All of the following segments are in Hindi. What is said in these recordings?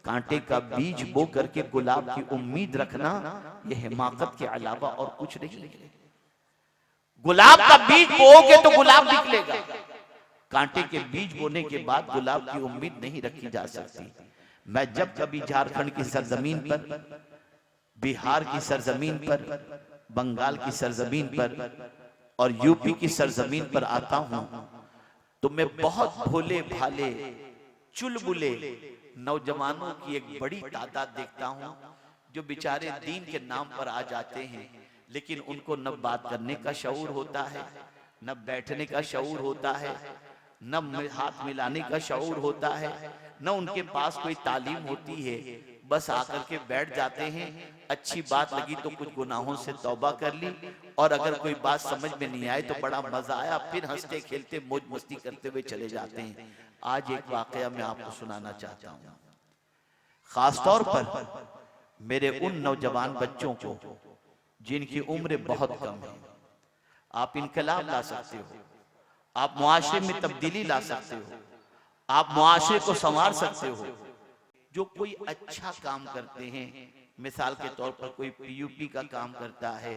कांटे का बीज बो करके गुलाब की उम्मीद रखना, ये हिमाकत के अलावा और कुछ नहीं है। गुलाब का बीज बोओगे तो गुलाब निकलेगा, कांटे के बीज बोने के बाद गुलाब की उम्मीद नहीं रखी जा सकती। मैं जब कभी झारखंड की सरजमीन पर, बिहार की सरजमीन पर, बंगाल की सरजमीन पर और यूपी की सरजमीन पर आता हूं तो मैं बहुत भोले भाले चुलबुले नौजवानों की एक बड़ी तादाद देखता हूं जो बेचारे दीन के नाम पर आ जाते हैं, लेकिन उनको न बात करने का शऊर होता है, न बैठने का शऊर होता है, न हाथ मिलाने का शऊर होता है, न उनके पास कोई तालीम होती है। बस आकर के बैठ जाते हैं, अच्छी बात लगी तो कुछ गुनाहों से तौबा कर ली, और अगर कोई बात समझ में नहीं आए तो बड़ा मजा आया, फिर हंसते खेलते मौज मस्ती करते हुए चले जाते हैं। आज एक वाकया मैं आपको सुनाना चाहता हूँ, खासतौर पर मेरे उन नौजवान बच्चों को जिनकी उम्र बहुत कम है। आप इनकलाब ला सकते हो, आप मुआशरे में तब्दीली ला सकते हो, आप मुआशरे को संवार सकते हो। जो कोई अच्छा काम करते हैं, मिसाल के तौर पर कोई पीयूपी का काम करता है,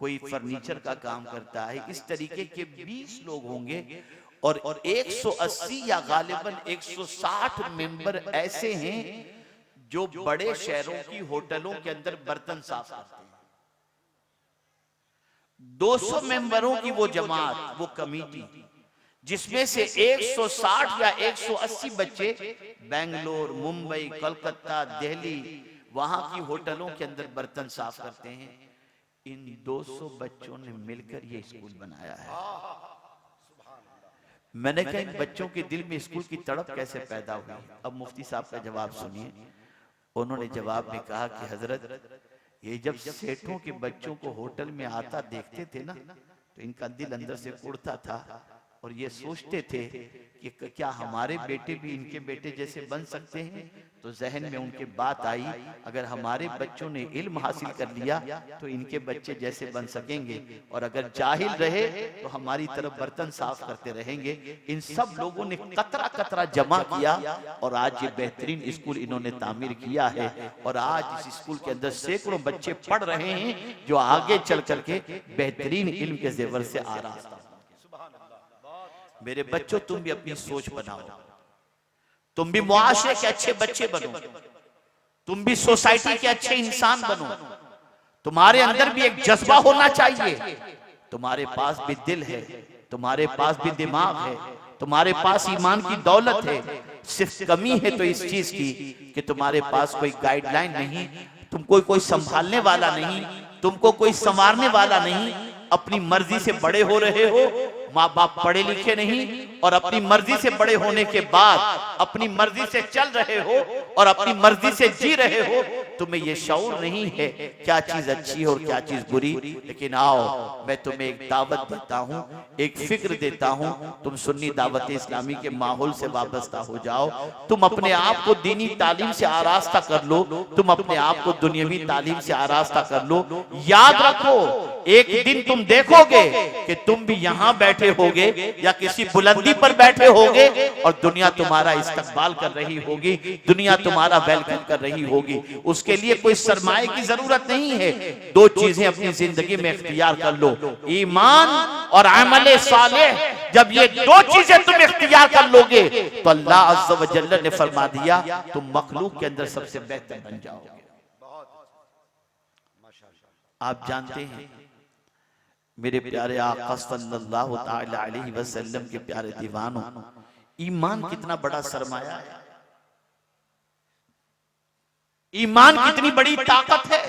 कोई फर्नीचर का काम करता है, इस तरीके के 20 लोग होंगे और 180 या गालिबन 160 मेंबर ऐसे हैं जो बड़े शहरों की होटलों के अंदर बर्तन साफ करते हैं। 200 मेंबरों की वो जमात, वो कमेटी, जिसमें से 160 या 180 बच्चे बेंगलोर, मुंबई, कोलकाता, दिल्ली, वहां की होटलों के अंदर बर्तन साफ करते हैं। इन 200 बच्चों ने मिलकर ये स्कूल बनाया है। मैंने कहा इन बच्चों के दिल में स्कूल की तड़प कैसे पैदा हुई? अब मुफ्ती साहब का जवाब सुनिए। उन्होंने जवाब में कहा कि हजरत, ये जब सेठों के बच्चों को होटल में आता देखते थे ना, तो इनका दिल अंदर से उड़ता था और ये सोचते थे कि क्या हमारे बेटे भी इनके बेटे जैसे बन सकते हैं। तो जहन में उनके बात आई, अगर हमारे बच्चों ने इल्म हासिल कर लिया तो इनके बच्चे जैसे बन सकेंगे, और अगर जाहिल रहे तो हमारी तरफ बर्तन साफ करते रहेंगे। इन सब लोगों ने कतरा कतरा जमा किया और आज ये बेहतरीन स्कूल इन्होंने तामीर किया है, और आज इस स्कूल के अंदर सैकड़ों बच्चे पढ़ रहे हैं जो आगे चल करके बेहतरीन इल्म के जेवर से आरास्ता। मेरे बच्चों, तुम भी अपनी सोच बनाओ, तुम भी मुआशरे के अच्छे बच्चे बनो, तुम भी सोसाइटी के अच्छे इंसान बनो। तुम्हारे अंदर भी एक जज्बा होना चाहिए। तुम्हारे पास भी दिल है, तुम्हारे पास भी दिमाग है, तुम्हारे पास ईमान की दौलत है। सिर्फ कमी है तो इस चीज की कि तुम्हारे पास कोई गाइडलाइन नहीं, तुमको कोई संभालने वाला नहीं, तुमको कोई संवारने वाला नहीं। अपनी मर्जी से बड़े हो रहे हो, माँ बाप पढ़े लिखे नहीं, और अपनी मर्जी से बड़े होने के बाद अपनी मर्जी से चल रहे हो और अपनी मर्जी से जी रहे हो। तुम्हें यह शऊर नहीं है क्या चीज अच्छी है और क्या चीज बुरी। लेकिन आओ, मैं तुम्हें एक दावत देता हूँ, एक फिक्र देता हूँ। तुम सुन्नी दावत इस्लामी के माहौल से वाबस्ता हो जाओ। तुम अपने आप को दीनी तालीम से आरास्ता कर लो, तुम अपने आप को दुनियावी तालीम से आरास्ता कर लो। याद रखो, एक दिन तुम देखोगे कि तुम भी यहाँ बैठे होगे या किसी बुलंदी पर बैठे होगे और दुनिया तुम्हारा इस्तकबाल कर रही होगी, दुनिया तुम्हारा वेलकम कर रही होगी। उसके लिए कोई सरमाए की जरूरत नहीं है। दो चीजें अपनी जिंदगी में इख्तियार कर लो, ईमान और अमल सालेह। जब ये दो चीजें तुम इख्तियार कर लोगे तो अल्लाह अज़्ज़ व जल्ल ने फरमा दिया, तुम मखलूक के अंदर सबसे बेहतर बन जाओगे। आप जानते हैं मेरे प्यारे आका सल्लल्लाहु ताला अलैहि वसल्लम के प्यारे दीवानों, ईमान कितना बड़ा सरमाया है, ईमान कितनी बड़ी ताकत है।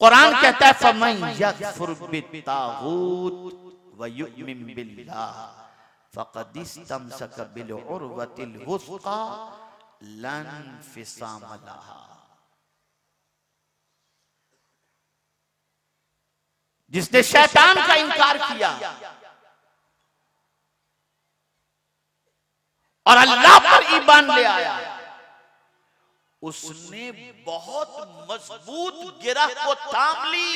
कुरान कहता है फमन यकफुर बित्तागूत व युमिन बिल्लाह फक़द इस्तमसक बिल उर्वतिल वुस्क़ा लन फिसाम लहा। जिसने शैतान का इनकार किया और अल्लाह पर ईमान ले आया, उसने बहुत मजबूत गिरह को थाम ली।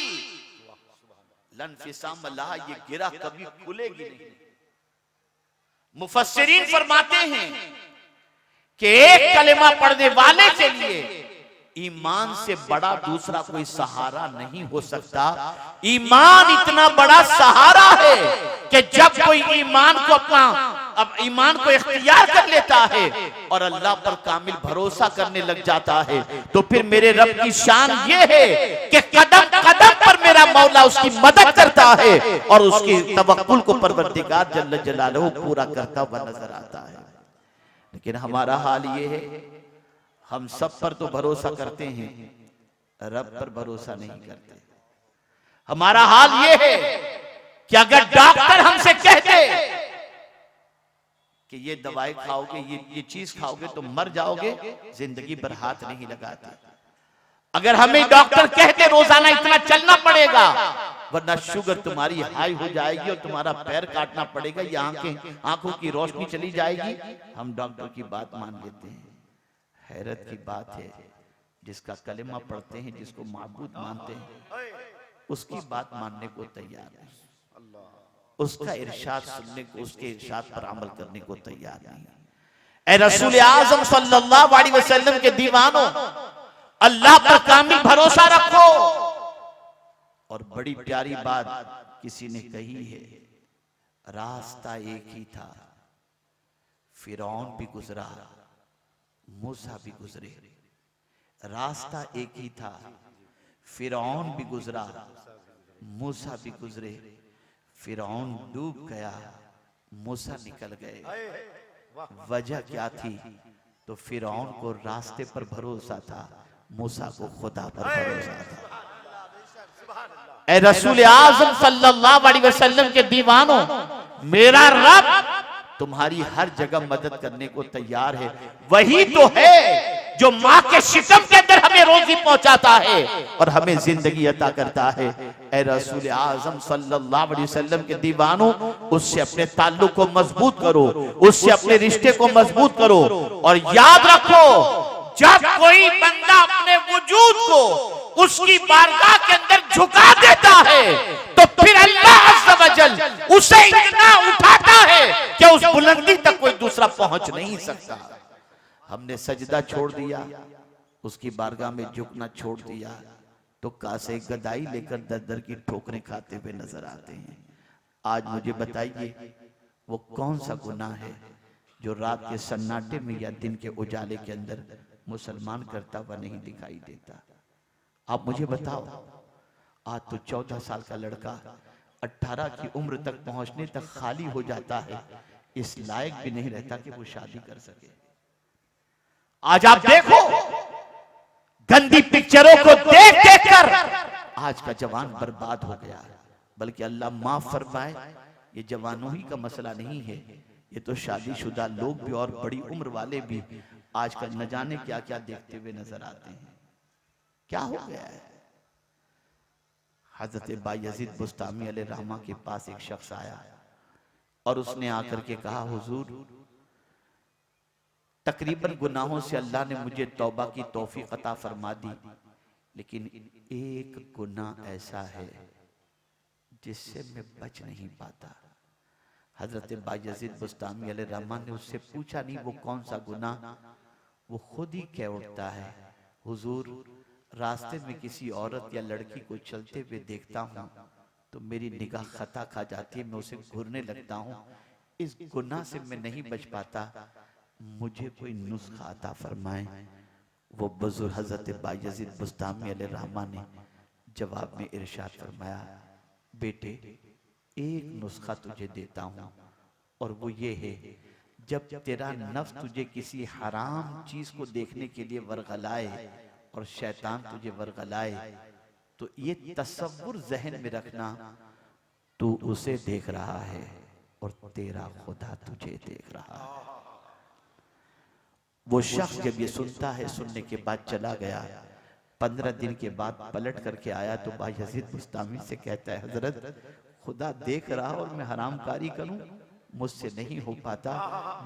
लन फिसाम लहा, ये गिरह कभी खुलेगी नहीं। मुफस्सिरीन फरमाते हैं कि एक कलेमा पढ़ने वाले के लिए ईमान से बड़ा दूसरा कोई सहारा नहीं हो सकता। ईमान इतना बड़ा सहारा है कि जब कोई ईमान को इख्तियार कर लेता है और अल्लाह पर कामिल भरोसा करने लग जाता है, तो फिर मेरे रब की शान ये है कि कदम कदम पर मेरा मौला उसकी मदद करता है और उसकी तवक्कुल को परवरदिगार जल्ल जलालहू पूरा करता हुआ नजर आता है। लेकिन हमारा हाल ये है, हम सब पर तो भरोसा करते हैं, रब पर भरोसा नहीं करते। हमारा हाल यह है कि अगर डॉक्टर हमसे कहते कि ये दवाई खाओगे, ये चीज खाओगे तो मर जाओगे, जिंदगी पर हाथ नहीं लगाते। अगर हमें डॉक्टर कहते रोजाना इतना चलना पड़ेगा वरना शुगर तुम्हारी हाई हो जाएगी और तुम्हारा पैर काटना पड़ेगा, या आंखों की रोशनी चली जाएगी, हम डॉक्टर की बात मान लेते हैं। हैरत की बात है, जिसका कलेमा पढ़ते हैं, जिसको माबूद मानते हैं, उसकी बात मानने को तैयार नहीं, उसका इरशाद सुनने को, उसके इरशाद पर अमल करने को तैयार नहीं। ऐ रसूल आज़म सल्लल्लाहु अलैहि वसल्लम के दीवानों, अल्लाह पर कामिल भरोसा रखो। और बड़ी प्यारी बात किसी ने कही है, रास्ता एक ही था, फिरौन भी गुजरा, मूसा भी गुजरे। रास्ता एक ही था, फिरौन भी गुजरा, मूसा भी गुजरे। फिरौन डूब गया, मूसा निकल गए। वजह क्या थी? तो फिरौन को रास्ते पर भरोसा था, मूसा को खुदा पर भरोसा था। ऐ रसूल आज़म सल्लल्लाहु अलैहि वसल्लम के दीवानों, मेरा रब तुम्हारी हर जगह मदद करने को तैयार है। वही तो है जो माँ के शिकम के अंदर हमें रोजी पहुंचाता है और हमें जिंदगी अता करता है। ऐ रसूल आज़म सल्लल्लाहु अलैहि वसल्लम के दीवानों, उससे अपने ताल्लुक को मजबूत करो, उससे अपने रिश्ते को मजबूत करो। और याद रखो, जब कोई बंदा अपने वजूद को उसकी बारगाह के अंदर झुका देता है तो फिर अल्लाह अज़्ज़ व जल उसे इतना उठाता है कि उस बुलंदी तक कोई दूसरा पहुंच नहीं सकता। हमने सजदा छोड़ दिया, उसकी बारगाह में झुकना छोड़ दिया, तो कासे गदाई लेकर दर दर की ठोकरें खाते हुए नजर आते हैं। आज मुझे बताइए, वो कौन सा गुनाह है जो रात के सन्नाटे में या दिन के उजाले के अंदर मुसलमान करता हुआ नहीं दिखाई देता? आप मुझे बताओ। आज तो 14 साल का लड़का 18 की उम्र तक पहुंचने तक खाली हो जाता है, इस लायक भी नहीं रहता कि वो शादी कर सके। आज आप देखो, गंदी पिक्चरों को देख देख कर आज का जवान बर्बाद हो गया। बल्कि अल्लाह माफ फरमाए, ये जवानों ही का मसला नहीं है, ये तो शादीशुदा लोग भी और बड़ी उम्र वाले भी आजकल न जाने क्या क्या देखते हुए नजर आते हैं। क्या हो गया है? हजरत बायजीद बुस्तामी अलैहि रहमा के पास एक शख्स आया और उसने आकर के कहा, हुजूर, तकरीबन गुनाहों से अल्लाह ने मुझे तौबा की तौफीक अता फरमा दी, लेकिन एक गुनाह ऐसा है जिससे मैं बच नहीं पाता। हजरत बायजीद बुस्तामी अलैहि रहमा ने उससे पूछा, नहीं वो कौन सा गुनाह? वो खुद ही कह उठता है, हुजूर, रास्ते में किसी औरत या लड़की को चलते हुए देखता हूँ तो मेरी निगाह खता खा जाती है, मैं उसे घूरने लगता हूँ। इस गुनाह से मैं नहीं बच पाता, मुझे कोई नुस्खा अता फरमाए। वो बुजुर्ग हजरत बायजीद बुस्तामी अलैहि रहमा ने जवाब में इरशाद फरमाया, बेटे, एक नुस्खा तुझे देता हूँ, और वो ये है, जब तेरा नफ्स तुझे किसी हराम चीज को देखने के लिए वरगलाए और शैतान तुझे वरगलाए, तो ये तसव्वुर जहन में रखना, तू उसे देख रहा है और तेरा खुदा तुझे देख रहा है। वो शख्स जब ये सुनता है, सुनने के बाद चला गया। 15 दिन के बाद पलट करके आया तो बायजीद बुस्तामी से कहता है, हजरत, खुदा देख रहा और मैं हरामकारी करूं? मुझसे नहीं हो पाता,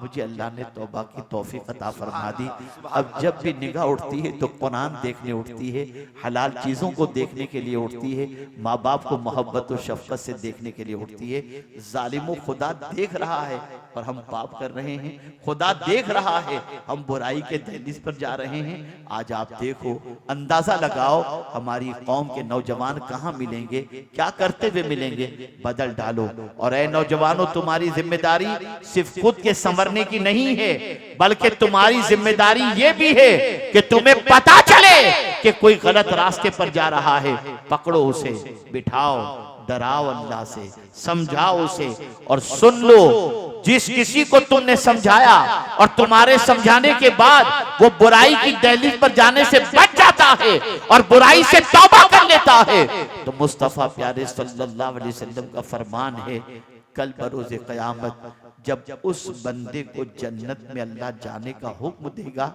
मुझे अल्लाह ने तौबा की तौफीक अता फरमा दी। अब जब भी निगाह उठती है तो कुरान देखने उठती है, हलाल चीज़ों को देखने के लिए उठती है, माँ बाप को मोहब्बत और शफकत से देखने के लिए उठती है। जालिमों, खुदा देख रहा है और हम पाप कर रहे हैं, खुदा देख रहा है हम बुराई के दहलीज पर जा रहे हैं। आज आप देखो, अंदाजा लगाओ हमारी कौम के नौजवान कहाँ मिलेंगे, क्या करते हुए मिलेंगे, बदल डालो। और ऐ नौजवानों, तुम्हारी जिम्मेदारी सिर्फ खुद के संवरने की नहीं है, बल्कि तुम्हारी जिम्मेदारी ये भी है कि तुम्हें पता चले कि कोई गलत रास्ते पर जा रहा है, पकड़ो उसे, बिठाओ, डराओ अल्लाह से, समझाओ उसे और सुन लो। जिस किसी को तुमने समझाया और तुम्हारे समझाने के बाद वो बुराई की दहलीज पर जाने से बच जाता है और बुराई से तौबा कर लेता है, तो मुस्तफा प्यारे सल्लल्लाहु अलैहि वसल्लम का फरमान है, कल बरोज़े क़यामत जब उस बंदे को जन्नत में अल्लाह जाने का हुक्म देगा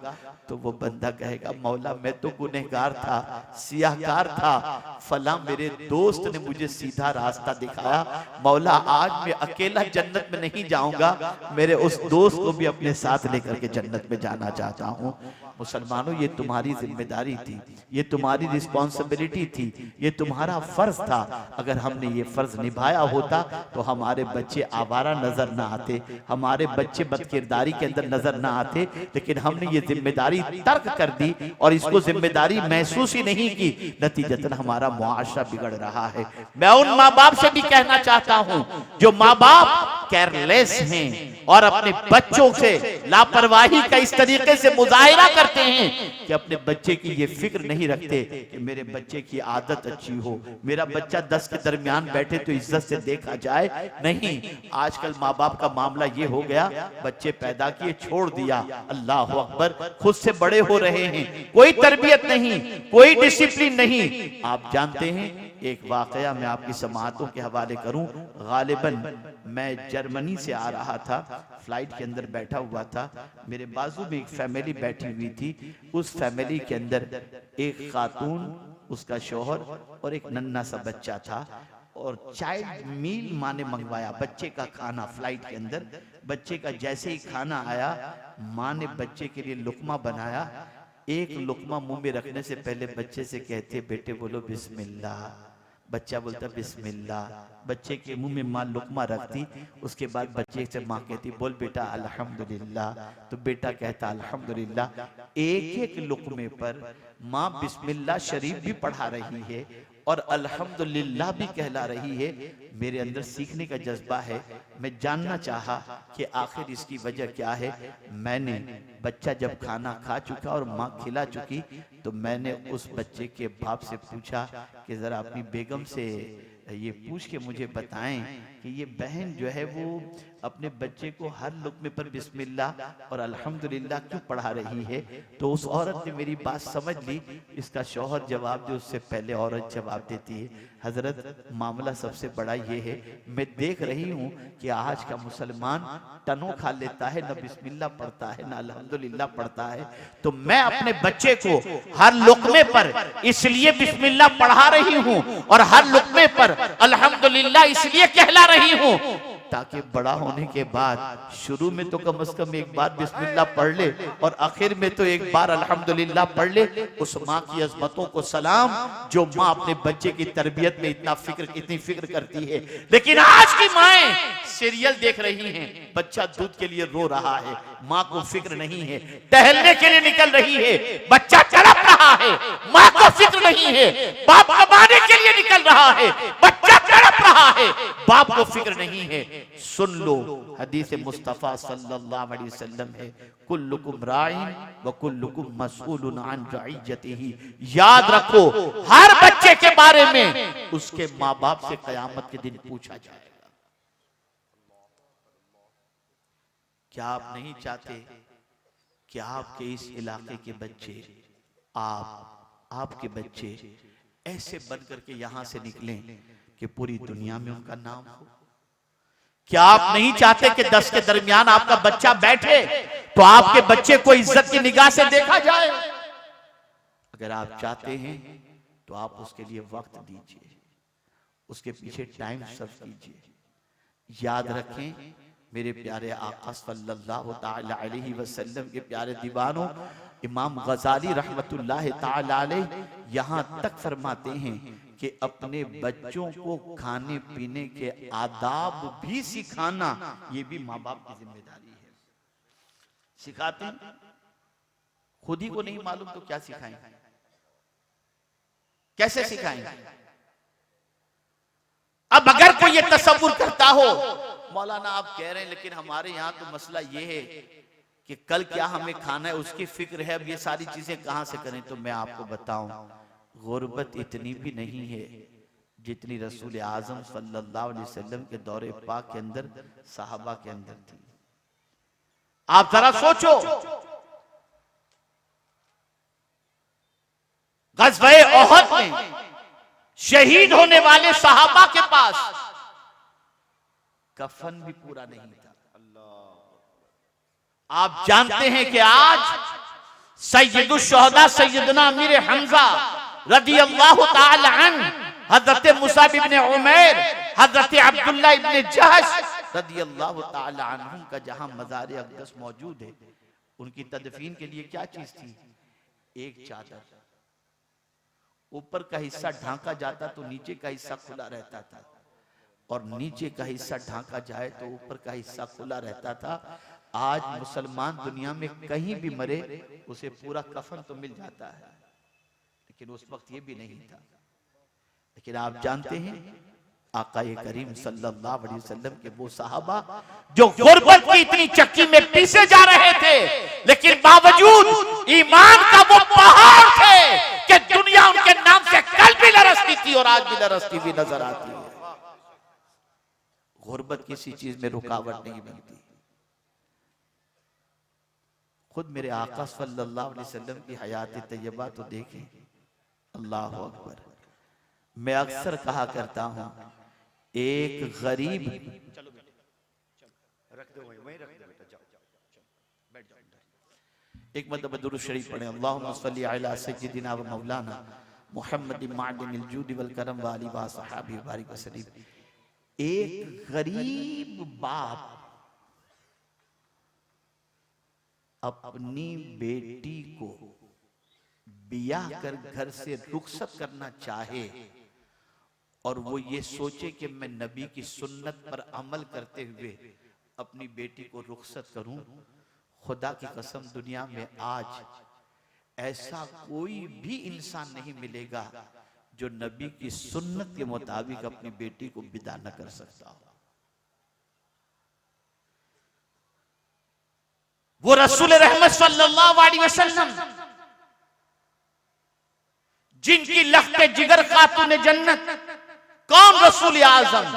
तो वो बंदा कहेगा, मौला मैं तो गुनहगार था, सियाहकार था, फला मेरे दोस्त ने मुझे सीधा रास्ता दिखाया, मौला आज मैं अकेला जन्नत में नहीं जाऊंगा, मेरे उस दोस्त को भी अपने साथ लेकर के जन्नत में जाना चाहता हूँ। मुसलमानों, ये तुम्हारी जिम्मेदारी थी, ये तुम्हारी रिस्पॉन्सिबिलिटी थी, ये तुम्हारा फर्ज था। अगर हमने ये फर्ज निभाया होता तो हमारे बच्चे आवारा नजर ना आते, हमारे बच्चे बदकिरदारी के अंदर नजर ना आते, लेकिन हमने ये जिम्मेदारी तर्क कर दी और इसको जिम्मेदारी महसूस ही नहीं की, नतीजतन हमारा मुआशरा बिगड़ रहा है। मैं उन माँ बाप से भी कहना चाहता हूँ जो माँ बाप केयरलेस हैं और अपने बच्चों से लापरवाही का इस तरीके से मुजाहिरा करते हैं कि अपने बच्चे की ये फिक्र नहीं रखते कि मेरे बच्चे की आदत अच्छी हो, मेरा बच्चा 10 के दरमियान बैठे तो इज्जत से देखा जाए। नहीं, आजकल माँ बाप का मामला ये हो गया, बच्चे पैदा किए, छोड़ दिया, अल्लाह अकबर, खुद से बड़े हो रहे हैं, कोई तरबियत नहीं, कोई डिसिप्लिन नहीं। आप जानते हैं, एक वाकया मैं आपकी समाअतों के हवाले करूं। गालिबन मैं जर्मनी से आ रहा था, फ्लाइट के अंदर बैठा हुआ था, मेरे बाजू में एक फैमिली बैठी हुई थी। उस फैमिली के अंदर एक खातून, उसका शौहर और एक नन्हा सा बच्चा था और चाइल्ड मील माँ ने मंगवाया, बच्चे का खाना फ्लाइट के अंदर। बच्चे का जैसे ही खाना आया, माँ ने बच्चे के लिए लुकमा बनाया। एक लुकमा मुंह में रखने से पहले बच्चे से कहते, बेटे बोलो बिस्मिल्लाह। बच्चा बोलता बिस्मिल्लाह। बच्चे के मुंह में माँ लुकमा रखती, उसके बाद बच्चे से माँ कहती, बोल बेटा अल्हम्दुलिल्लाह। तो बेटा कहता अल्हम्दुलिल्लाह। एक एक लुकमे पर माँ बिस्मिल्लाह शरीफ भी पढ़ा रही है और अल्हम्दुलिल्लाह भी कहला रही है। मेरे अंदर सीखने का जज्बा है, मैं जानना चाहा कि आखिर इसकी वजह क्या है। मैंने बच्चा जब खाना खा चुका और माँ खिला चुकी तो मैंने उस बच्चे के बाप से पूछा कि जरा अपनी बेगम से ये पूछ के मुझे बताएं कि ये बहन जो है वो अपने बच्चे को हर लुक़मे पर बिस्मिल्लाह और अल्हम्दुलिल्लाह क्यों पढ़ा रही है। तो उस औरत ने मेरी बात समझ ली, इसका शौहर जवाब दे उससे पहले औरत जवाब देती है। हजरत, मामला सबसे बड़ा ये है, मैं देख रही हूँ कि आज का मुसलमान टनों खा लेता है, न बिस्मिल्लाह पढ़ता है, न अल्हम्दुलिल्लाह पढ़ता है। तो मैं अपने बच्चे को हर लुक़मे पर इसलिए बिस्मिल्लाह पढ़ा रही हूँ और हर लुक़मे पर अल्हम्दुलिल्लाह इसलिए कहला रही हूँ ताकि बड़ा होने के बाद शुरू में तो कम से कम एक बार बिस्मिल्लाह पढ़ ले और आखिर में तो एक बार अल्हम्दुलिल्लाह पढ़ ले। उस माँ की अज़मतों को सलाम जो माँ अपने बच्चे की तरबियत में इतनी फिक्र करती है। लेकिन आज की माएं सीरियल देख रही हैं, बच्चा दूध के लिए रो रहा है, माँ को फिक्र नहीं है, टहलने के लिए निकल रही है, बच्चा तड़प रहा है, माँ को फिक्र नहीं है, बाप कमाने के लिए निकल रहा है, बच्चा तड़प रहा है, बाप को फिक्र नहीं है। सुन लो, हदीस मुस्तफा सल्लल्लाहु अलैहि वसल्लम है, कुल्लुकुम राइन व कुल्लुकुम मसऊलुन अन रइयतिही। याद रखो, हर बच्चे के बारे में उसके माँ बाप से कयामत के दिन पूछा जाएगा। क्या आप नहीं चाहते कि आपके इस इलाके के बच्चे, आपके बच्चे ऐसे बन करके यहां से निकलें कि पूरी दुनिया में उनका नाम हो? क्या आप नहीं चाहते कि 10 के दरमियान आपका बच्चा बैठे तो आपके बच्चे को इज्जत की निगाह से देखा जाए? अगर आप चाहते हैं तो आप उसके लिए वक्त दीजिए, उसके पीछे टाइम सर्व कीजिए। याद रखें, मेरे प्यारे आका सल्लल्लाहु ताला अलैहि वसल्लम के प्यारे दीवानों, इमाम गजाली रहमतुल्लाह ताला अलैह यहाँ तक फरमाते हैं कि अपने बच्चों को खाने पीने के आदाब भी सिखाना ये भी माँ बाप की जिम्मेदारी है। सिखाते हैं, खुद ही को नहीं मालूम तो क्या सिखाएंगे, कैसे सिखाएंगे? अब अगर कोई ये तसव्वुर करता हो, मौलाना आप कह रहे हैं लेकिन हमारे यहाँ तो मसला ये है कि कल क्या हमें खाना है उसकी फिक्र है, अब ये सारी चीजें कहां से करें? तो मैं आपको बताऊं, गुर्बत इतनी भी नहीं है जितनी रसूल आजम सल्लल्लाहु अलैहि वसल्लम के दौरे पाक के अंदर, सहाबा के अंदर थी। आप जरा सोचो, ग़ज़वे ओहद में शहीद होने वाले सहाबा के पास कफन भी पूरा नहीं था। आप जानते हैं कि आज सैयदुश शुहदा सैयदना अमीर हमजा रदियल्लाहु ताला अन्हु, हजरत मुसाब इब्ने उमैर, हजरत अब्दुल्लाह इब्ने जहश रदियल्लाहु ताला अन्हुम का जहां मज़ार अक़दस मौजूद है, उनकी तदफीन के लिए क्या चीज थी? एक चादर। ऊपर का हिस्सा ढांका जाता तो नीचे का हिस्सा खुला रहता था, और नीचे का हिस्सा ढांका जाए तो ऊपर का हिस्सा खुला रहता था। आज मुसलमान दुनिया में कहीं भी मरे उसे पूरा कफन तो मिल जाता है, लेकिन उस वक्त ये भी नहीं था। लेकिन आप जानते हैं आकाए करीम सल्लल्लाहु अलैहि वसल्लम के वो सहाबा जो गुर्बत की इतनी चक्की में पीसे जा रहे थे, लेकिन बावजूद ईमान का वो पहाड़ थे कि दुनिया उनके नाम से कल भी लरसती थी और आज भी लरसती हुई नजर आती है। गुर्बत किसी चीज में रुकावट नहीं बनती। खुद मेरे आका सल्लल्लाहु अलैहि वसल्लम की हयात तैयबा तो देखें, अल्लाह अकबर। मैं अक्सर कहा करता हूं, एक गरीब, एक मतलब दुरूद शरीफ पढ़े, अल्लाहुम्मा सल्ली अला सय्यिदिना व मौलाना मुहम्मद मादिनिल जूद वल करम व आलि व सहाबी बारिक वसल्लम। एक गरीब बाप अपनी बेटी को बियाह कर घर से रुखसत करना चाहे और वो ये सोचे कि मैं नबी की सुन्नत पर अमल करते हुए अपनी बेटी को रुखसत करूं, खुदा की कसम दुनिया में आज ऐसा कोई भी इंसान नहीं मिलेगा जो नबी की सुन्नत के मुताबिक अपनी बेटी को विदा न कर सकता हो। वो रसूल रहमत सल्लल्लाहु अलैहि वसल्लम जिनकी लख्ते जिगर खातून जन्नत, कौन? रसूल आजम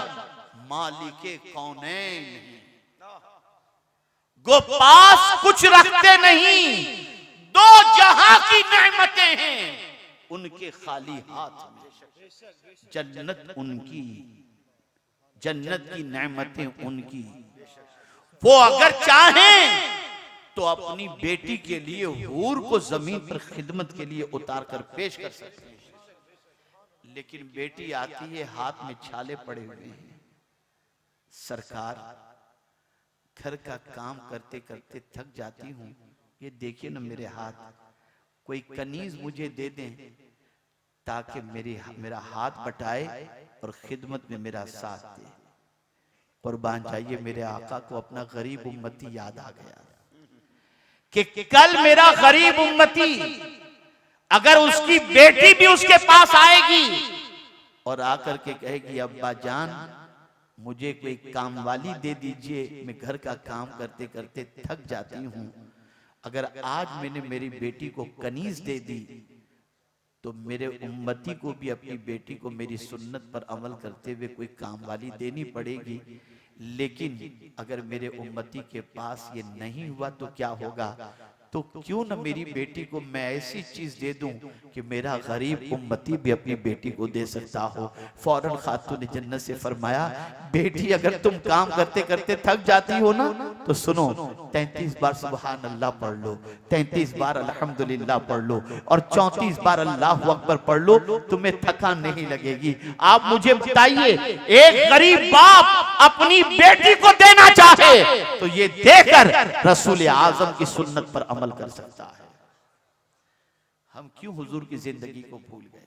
मालिके कौनैन, गो पास कुछ रखते नहीं, दो जहां की नेमतें हैं उनके खाली हाथ में। जन्नत उनकी, जन्नत की नेमतें उनकी। वो अगर चाहें तो अपनी बेटी के लिए हूर को जमीन पर खिदमत के लिए उतार कर पेश कर सकते हैं, लेकिन बेटी आती है हाथ में छाले पड़े हुए हैं। सरकार, घर का काम करते करते थक जाती हूं, ये देखिए ना मेरे हाथ, कोई कनीज मुझे दे दें ताकि मेरा हाथ बटाए और खिदमत में मेरा साथ दे। कुर्बान जाइए, मेरे आका को अपना गरीब उम्मती याद आ गया कि कल मेरा गरीब उम्मती अगर उसकी बेटी भी उसके पास आएगी और आकर के कहेगी अब्बा जान मुझे कोई काम वाली दे दीजिए, मैं घर का काम करते करते थक जाती हूं, अगर आज मैंने मेरी बेटी को कनीज दे दी तो मेरे उम्मती को भी अपनी बेटी को मेरी सुन्नत पर अमल करते हुए कोई काम वाली देनी पड़ेगी। लेकिन अगर मेरे उम्मती के पास ये नहीं हुआ तो क्या होगा? तो क्यों न मेरी बेटी को मैं ऐसी चीज दे दूं कि मेरा गरीब उम्मती भी अपनी बेटी को दे सकता हो। फौरन खातून जन्नत से फरमाया, बेटी अगर तुम काम करते करते थक जाती हो ना तो सुनो, 33 बार सुभान अल्लाह पढ़ लो, 33 बार अल्हम्दुलिल्लाह पढ़ लो और 34 बार अल्लाहु अकबर पढ़ लो, तुम्हें थकान नहीं लगेगी। आप मुझे बताइए, एक गरीब बाप अपनी बेटी को देना चाहे तो ये देकर रसूल आजम की सुन्नत पर अमल कर सकता है। हम क्यों हुजूर की जिंदगी को भूल गए?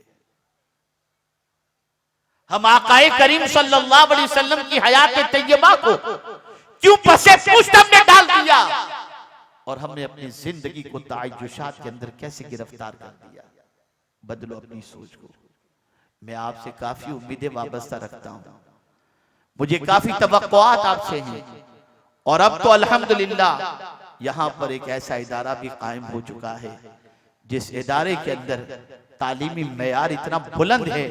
हम आकाए करीम सल्लल्लाहु अलैहि वसल्लम की हयात तैयबा को क्यों पसे पुष्ट हमने डाल दिया, और हमने अपनी जिंदगी को ताजुशात के अंदर कैसे गिरफ्तार कर दिया? बदलो अपनी सोच को। मैं आपसे काफी उम्मीदें वाबस्ता रखता हूं, मुझे काफी तवक्कुआत आपसे हैं, और अब तो अल्हम्दुलिल्लाह यहां पर एक ऐसा इदारा भी कायम हो चुका है जिस इदारे के अंदर तालीमी मेयार इतना बुलंद है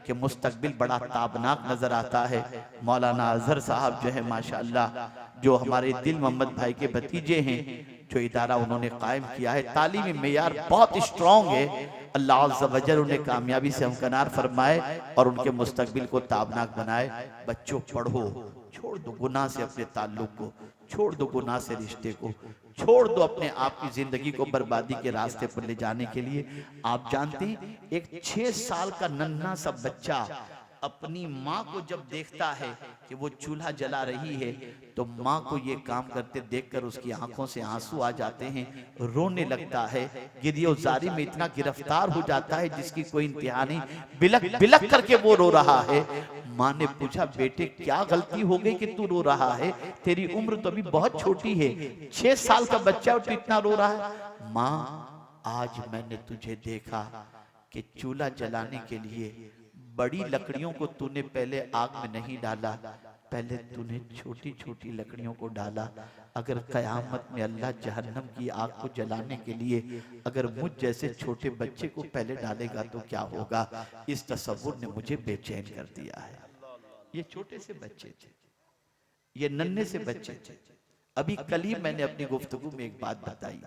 कि मुस्तकबिल बड़ा ताबनाक नजर आता है। मौलाना अजहर साहब जो है माशाअल्लाह, जो हमारे दिल मोहम्मद भाई के भतीजे हैं, जो इदारा उन्होंने कायम किया है, तालीमी मेयार बहुत स्ट्रॉन्ग है। अल्लाह अज़्ज़ व जल उन्हें कामयाबी से हमकनार फरमाए और उनके मुस्तकबिल को ताबनाक बनाए। बच्चों पढ़ो, छोड़ दो गुनाह से अपने ताल्लुक को, छोड़ दो गुनाह से रिश्ते को, छोड़ दो अपने आप की जिंदगी को बर्बादी के रास्ते पर ले जाने के लिए। आप जानते हैं, एक 6 साल का नन्हा सा बच्चा अपनी माँ को जब देखता है कि वो चूल्हा जला रही है, तो माँ को ये काम करते देखकर उसकी आंखों से आंसू आ जाते हैं, रोने लगता है, गिरियोजारी में इतना गिरफ्तार हो जाता है जिसकी कोई इंतहा नहीं, बिलक बिलक करके वो रो रहा है। माँ ने पूछा, बेटे क्या गलती हो गई कि तू रो रहा है? तेरी उम्र तो अभी बहुत छोटी है, 6 साल का बच्चा और तू इतना रो रहा है। माँ, आज मैंने तुझे देखा कि चूल्हा जलाने के लिए बड़ी लकड़ियों को तूने पहले आग में नहीं डाला, पहले तूने छोटी छोटी लकड़ियों को डाला। अगर कयामत में अल्लाह जहन्नम की आग को जलाने के लिए अगर मुझ जैसे छोटे बच्चे को पहले डालेगा तो क्या होगा? इस तसव्वुर ने मुझे बेचैन कर दिया है। ये छोटे से बच्चे थे, ये नन्हे से बच्चे थे। अभी कल ही मैंने अपनी गुफ्तगू में एक बात बताई,